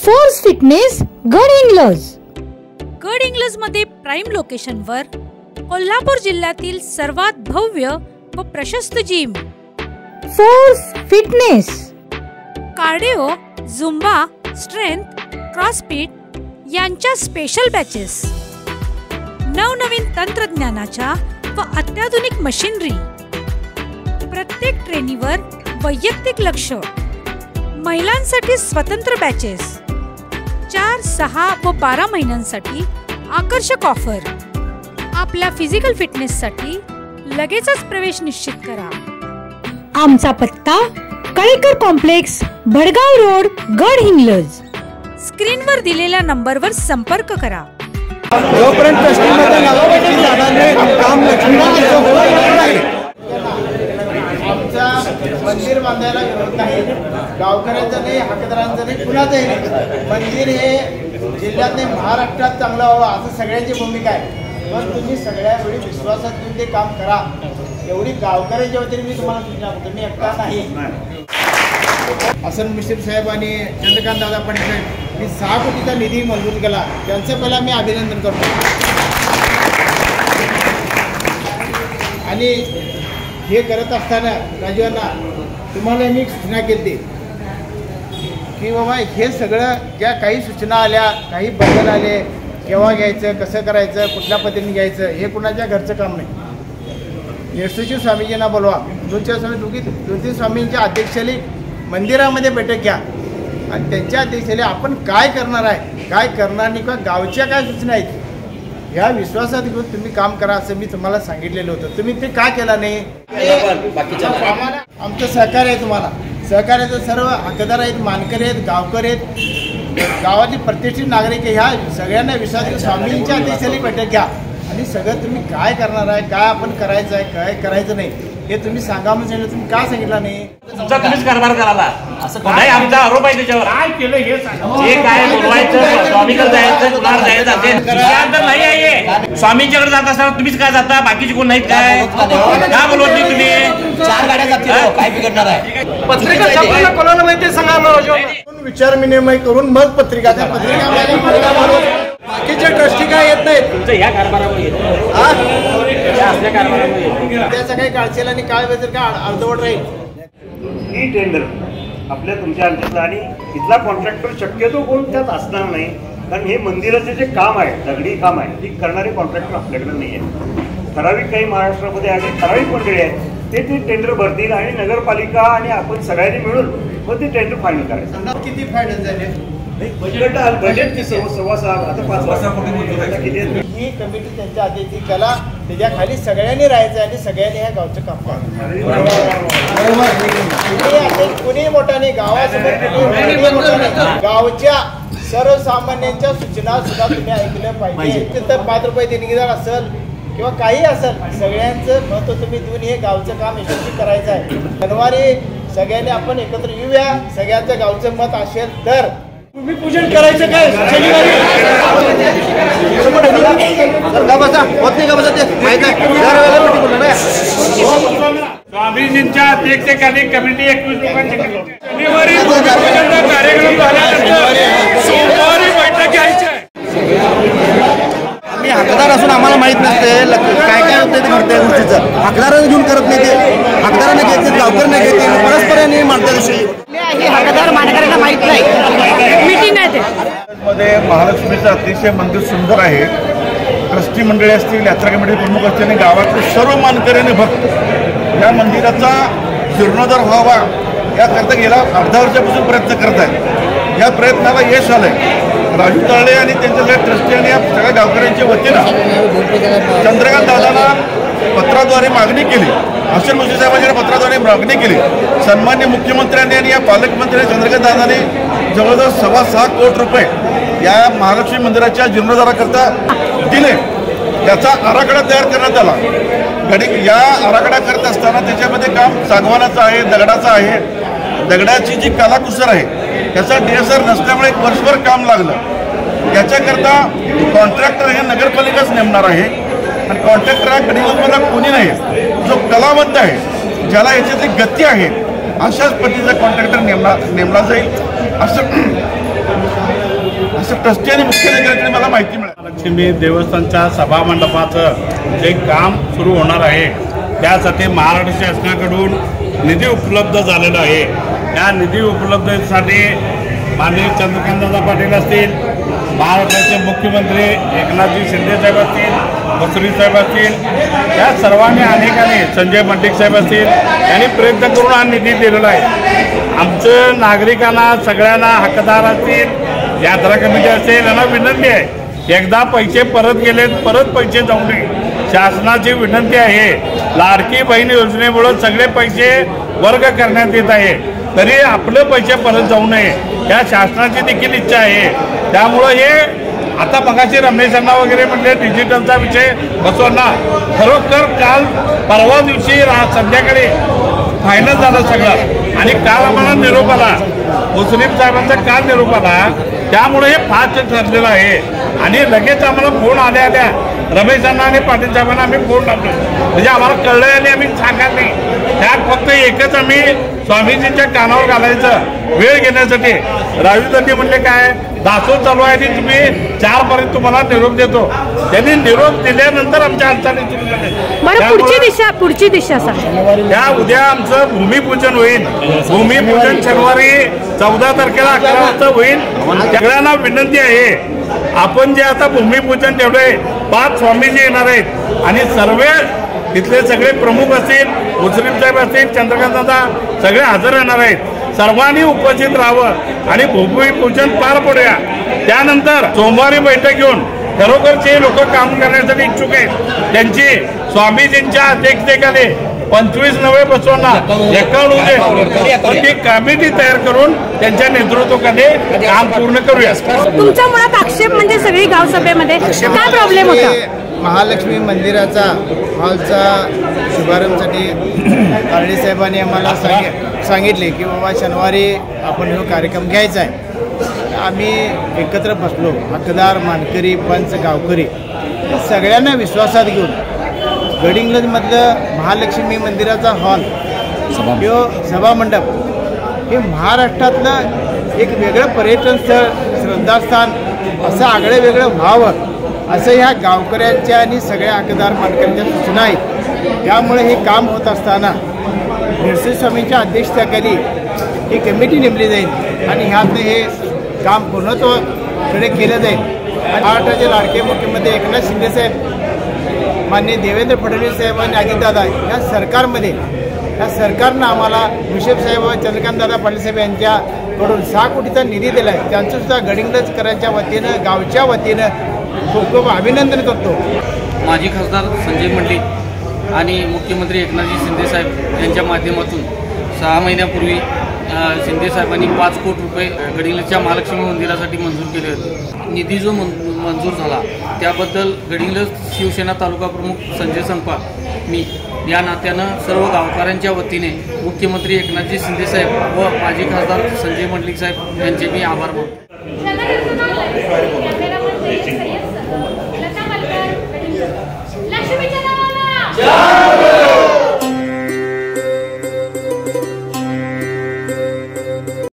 Force fitness Gadhinglaj. गडहिंग्लजमध्ये prime लोकेशनवर कोल्हापूर जिल्ह्यातील सर्वात भव्य व प्रशस्त gym force fitness. Cardio, zumba, strength, crossfit यांच्या स्पेशल बॅचेस, नवनवीन तंत्रज्ञानाच्या व अत्याधुनिक मशीनरी, प्रत्येक ट्रेनीवर वैयक्तिक लक्ष, महिलांसाठी स्वतंत्र बॅचेस, 4, 6 व 12 महिन्यांसाठी आकर्षक ऑफर। आपल्या फिजिकल फिटनेससाठी लगेचच प्रवेश निश्चित करा। आमचा पत्ता कळेकर कॉम्प्लेक्स, भडगाव रोड, गडहिंग्लज। स्क्रीनवर दिलेल्या नंबरवर संपर्क करा। जोपर्यंत ट्रस्टीमध्ये नावावरती जाणार नाही, काम आमचा मंदिर बांधायला विरोध नाही, गावकऱ्यांचं नाही, हकदारांचं नाही, कुणाचंही नाही। मंदिर हे जिल्ह्यात नाही, महाराष्ट्रात चांगलं व्हावं असं सगळ्यांची भूमिका आहे। पण तुम्ही सगळ्या वेळी विश्वासात घेऊन ते काम करा, एवढी गावकऱ्यांच्या वतीने मी तुम्हाला सूचना करतो। मी एकटा नाही, हसन मुश्रीफ साहेब आणि चंद्रकांत दादा पाटील साहेब मी 6 कोटीचा निधी मंजूर केला, त्यांचं पहिला मी अभिनंदन करतो। आणि हे करत असताना राजूंना तुम्हाला मी सूचना केली की बाबा हे सगळं ज्या काही सूचना आल्या, काही बदल आले, केव्हा घ्यायचं, कसं करायचं, कुठल्या पद्धतीने घ्यायचं, हे कुणाच्या घरचं काम नाही। यशस्वी स्वामीजींना बोलवा, 2-3 स्वामींच्या अध्यक्षाने मंदिरामध्ये बैठक घ्या आणि त्यांच्या अध्यक्षाने आपण काय करणार आहे, काय करणार नाही, किंवा गावच्या काय सूचना आहेत ह्या विश्वासात घेऊन तुम्ही काम करा असं मी तुम्हाला सांगितलेलं होतं। तुम्ही ते का केला नाही? आम्हाला आमचं सहकार्य आहे, तुम्हाला सहकार्याचं सर्व हकदार आहेत, मानकरी आहेत, गावकरी आहेत, गावातील प्रतिष्ठित नागरिक ह्या सगळ्यांना विश्वास घेऊन स्वामींच्या अध्यक्षाने बैठक घ्या आणि सगळं तुम्ही काय करणार आहे, काय आपण करायचं आहे, काय करायचं नाही हे तुम्ही सांगा म्हणून सांगितलं। तुम्ही का सांगितलं नाही? तुमचा तुम्हीच कारभार कराला असं नाही, आमचा आरोप आहे त्याच्यावर। काय केलं हे सांगा, जे काय बोलवायचं, स्वामीकडे जायचं, कुणाला जायचं असेल तर नाही आहे। स्वामींच्याकडे जात असताना तुम्हीच काय जाता, बाकीचे कोण नाहीत काय? का बोलवत नाही तुम्ही? 4 गाड्या जातील, काय बिघडणार आहे? पत्रिका छापायला कोणाला माहिती सांगा, विचार विनिमय करून मग पत्रिका द्या। बाकीचे ट्रस्टी काय येत नाहीत तुमचं या कारभारामुळे असल्या कारभारामुळे त्याचं काही काळजीला आणि काय वेळ काय अर्धवट राहील। ही टेंडर आपल्या तुमच्या अंतर्गत आणि इथला कॉन्ट्रॅक्टर शक्यतो कोण त्यात असणार नाही, कारण हे मंदिराचे जे काम आहे, दगडी काम आहे, ती करणारे कॉन्ट्रॅक्टर आपल्याकडे नाही आहे। ठराविक काही महाराष्ट्रामध्ये आणि ठराविक मंडळी आहेत ते टेंडर भरतील आणि नगरपालिका आणि आपण सगळ्यांनी मिळून मग ते टेंडर फायनल करायचं। किती फायनल झाले? बजेट किती? 6.25 आता 5 कोटी। ही कमिटी त्यांच्या अध्यक्षी कला, त्याच्या खाली सगळ्यांनी राहायचं आणि सगळ्यांनी ह्या गावचं काम करायचं। कुणी मोठा नाही, गावासमोर गावच्या सर्वसामान्यांच्या सूचना सुद्धा तुम्ही ऐकल्या पाहिजे। तिथं 5 रुपये देणगीदार असेल किंवा काही असेल, सगळ्यांचं महत्व तुम्ही देऊन हे गावचं काम यशस्वी करायचं आहे। शनिवारी सगळ्यांनी आपण एकत्र येऊया, सगळ्यांचं गावचं मत असेल तर तुम्ही पूजन करायचं काय शनिवारी स्वामीजींच्या अध्यक्षतेखाली कमिटी 21 लोकांची शनिवारी कार्यक्रम झाल्यानंतर सोमवारी बैठक घ्यायची आहे। आम्ही हकदार असून आम्हाला माहित नसते काय काय होते ते घडते गोष्टीचं। हकदारांना घेऊन करत नाही, ते हकदारांना घेते, गावकऱ्यांना घेते, परस्परांनी माणसाविषयी हकदार मानकऱ्यांना माहित नाही, मीटिंग आहे मध्ये महालक्ष्मीचं अतिशय मंदिर सुंदर आहे। ट्रस्टी मंडळी असतील, यात्रा कमिटी प्रमुख असतील आणि गावातील सर्व मानकऱ्यांनी भक्त या मंदिराचा जीर्णोद्धार व्हावा याकरता गेल्या अर्धा वर्षापासून प्रयत्न करत आहेत। या प्रयत्नाला यश आलंय। राजू तळले आणि त्यांच्या सगळ्या ट्रस्टी आणि या सगळ्या गावकऱ्यांच्या वतीनं चंद्रकांत दादांना पत्राद्वारे मागणी केली, हसन मुश्रीफ साहेबांच्या पत्राद्वारे मागणी केली। सन्मान्य मुख्यमंत्र्यांनी आणि या पालकमंत्री चंद्रकांत दादांनी जवळजवळ 6.25 कोटी रुपये या महालक्ष्मी मंदिराच्या जीर्णोद्धाराकरता दिले। याचा आराखडा तयार करण्यात आला। या आराखडा करत असताना त्याच्यामध्ये काम सागवानाचं आहे, दगडाचं आहे। दगडाची जी कलाकुसर आहे त्याचा DSR नसल्यामुळे 1 वर्षभर काम लागलं। याच्याकरता कॉन्ट्रॅक्टर हे नगरपालिकाच नेमणार आहे आणि कॉन्ट्रॅक्टर हा गडहिंग्लजमधला कोणी नाही, जो कलावंत आहे, ज्याला याच्यातली गती आहे, अशाच पद्धतीचा कॉन्ट्रॅक्टर नेमला जाईल असं ट्रस्टी आणि मुख्य अधिकाऱ्यांकडे मला माहिती मिळाली. लक्ष्मी देवस्थानच्या सभामंडपाचं जे काम सुरू होणार आहे त्यासाठी महाराष्ट्र शासनाकडून निधी उपलब्ध झालेला आहे. या निधी उपलब्धतेसाठी माननीय चंद्रकांतदादा पाटील असतील, महाराष्ट्राचे मुख्यमंत्री एकनाथजी शिंदे साहेब असतील, भुजबळ साहेब असतील, या सर्वांनी अनेकांनी, संजय मंडिक साहेब असतील, यांनी प्रयत्न करून हा निधी दिलेला आहे. आमचं नागरिकांना सगळ्यांना हकदार असतील, यात्रा कमिटी असेल, यांना विनंती आहे एकदा पैसे परत गेलेत परत पैसे जाऊ नये. शासनाची विनंती आहे. लाडकी बहीण योजनेमुळे सगळे पैसे वर्ग करण्यात येत आहे, तरी आपले पैसे परत जाऊ नये या शासनाची देखील इच्छा आहे. त्यामुळं हे आता मगाशी रमेशांना वगैरे म्हणजे डिजिटलचा विषय बसवला, खरोखर काल परवा दिवशी संध्याकाळी फायनल झालं सगळं आणि काल आम्हाला निरोप आला, मुस्लिम साहेबांचा काल निरोप आला. त्यामुळे हे फास्ट ठरलेलं आहे आणि लगेच आम्हाला फोन आल्या रमेशांना आणि पाटील साहेबांना आम्ही फोन टाकलो, म्हणजे आम्हाला कळलं आणि आम्ही सांगायला नाही. त्यात फक्त एकच आम्ही स्वामीजींच्या कानावर घालायचं वेळ घेण्यासाठी. राजूदांनी म्हणले काय दासोद चालू आहे आणि तुम्ही 4 पर्यंत तुम्हाला निरोप देतो. त्यांनी निरोप दिल्यानंतर आमच्या हालचाली सुरू झाल्या. पुढची दिशा सांगा. त्या उद्या आमचं भूमिपूजन होईल. भूमिपूजन शनिवारी 14 तारखेला 11 वाजता होईल. सगळ्यांना विनंती आहे, आपण जे आता भूमिपूजन ठेवलंय 5 स्वामीजी येणार आहेत आणि सर्व तिथले सगळे प्रमुख असतील, मुस्लिम साहेब असतील, चंद्रकांत दादा सगळे हजर राहणार आहेत. सर्वांनी उपस्थित राहावं आणि भूमिपूजन पार पडूया. त्यानंतर सोमवारी बैठक घेऊन खरोखर जे लोक काम करण्यासाठी इच्छुक आहेत त्यांची स्वामीजींच्या अध्यक्षतेखाली 25 नवे बसवणार ती कमिटी तयार करून त्यांच्या नेतृत्वाखाली काम पूर्ण करूया. तुमचा मुळात आक्षेप म्हणजे सगळी गावसभेमध्ये काय प्रॉब्लेम होता? महालक्ष्मी मंदिराचा हॉलचा शुभारंभासाठी आरडी साहेबांनी आम्हाला सांगितले की बाबा शनिवारी आपण हा कार्यक्रम घ्यायचा आहे. आम्ही एकत्र बसलो, हकदार, मानकरी, पंच, गावकरी सगळ्यांना विश्वासात घेऊन गडिंग्लजमधलं महालक्ष्मी मंदिराचा हॉल किंवा सभामंडप हे महाराष्ट्रातलं एक वेगळं पर्यटन स्थळ, श्रद्धास्थान असं आगळं वेगळं व्हावं असं ह्या गावकऱ्यांच्या आणि सगळ्या हकदार मानकऱ्यांच्या सूचना आहेत. त्यामुळे हे काम होत असताना नरसिंह स्वामींच्या अध्यक्षतेखाली ही कमिटी नेमली जाईल आणि ह्यातनं हे काम पूर्णत्वाकडे केलं जाईल. आणि महाराष्ट्राचे लाडके मुख्यमंत्री एकनाथ शिंदे साहेब, माननीय देवेंद्र फडणवीस साहेब आणि अजितदादा या सरकारनं आम्हाला मुश्रीफ साहेब व चंद्रकांतदादा पाटील साहेब यांच्याकडून 6 कोटीचा निधी दिला आहे. त्यांचंसुद्धा गडिंग्लजकरांच्या वतीनं, गावच्या वतीनं खूप खूप अभिनंदन करतो. माजी खासदार संजय मंडिक आणि मुख्यमंत्री एकनाथजी शिंदे साहेब यांच्या माध्यमातून 6 महिन्यापूर्वी शिंदे साहेबांनी 5 कोटी रुपये गडिंग्लजच्या महालक्ष्मी मंदिरासाठी मंजूर केले होते. निधी जो मंजूर झाला त्याबद्दल गडिंग्लज शिवसेना तालुका प्रमुख संजय संपाळ मी या नात्यानं सर्व गावकऱ्यांच्या वतीने मुख्यमंत्री एकनाथजी शिंदे साहेब व माजी खासदार संजय मंडिक साहेब यांचे मी आभार मानतो.